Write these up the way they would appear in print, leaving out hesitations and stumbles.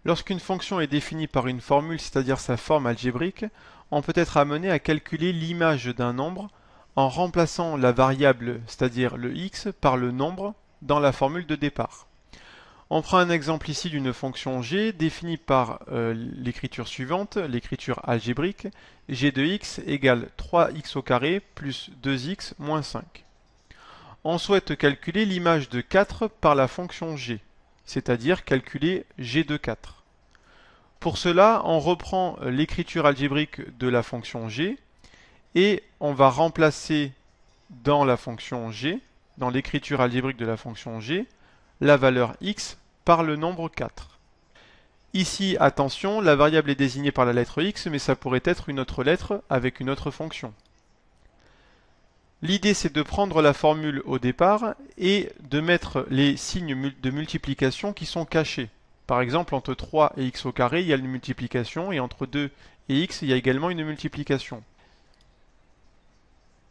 Lorsqu'une fonction est définie par une formule, c'est-à-dire sa forme algébrique, on peut être amené à calculer l'image d'un nombre en remplaçant la variable, c'est-à-dire le x, par le nombre dans la formule de départ. On prend un exemple ici d'une fonction g définie par l'écriture suivante, l'écriture algébrique, g de x égale 3x au carré plus 2x moins 5. On souhaite calculer l'image de 4 par la fonction g, c'est-à-dire calculer g de 4. Pour cela, on reprend l'écriture algébrique de la fonction g et on va remplacer dans la fonction g, dans l'écriture algébrique de la fonction g, la valeur x par le nombre 4. Ici, attention, la variable est désignée par la lettre x, mais ça pourrait être une autre lettre avec une autre fonction. L'idée, c'est de prendre la formule au départ et de mettre les signes de multiplication qui sont cachés. Par exemple, entre 3 et x au carré, il y a une multiplication, et entre 2 et x, il y a également une multiplication.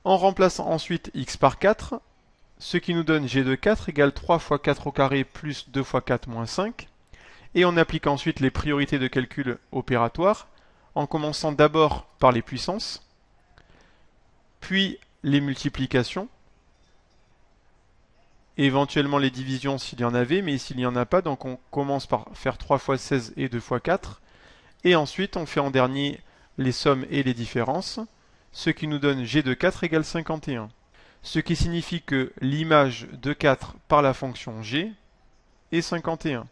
On remplace ensuite x par 4, ce qui nous donne g de 4 égale 3 fois 4 au carré plus 2 fois 4 moins 5. Et on applique ensuite les priorités de calcul opératoires, en commençant d'abord par les puissances, puis les multiplications, et éventuellement les divisions s'il y en avait, mais s'il n'y en a pas, donc on commence par faire 3 fois 16 et 2 fois 4, et ensuite on fait en dernier les sommes et les différences, ce qui nous donne g de 4 égale 51, ce qui signifie que l'image de 4 par la fonction g est 51.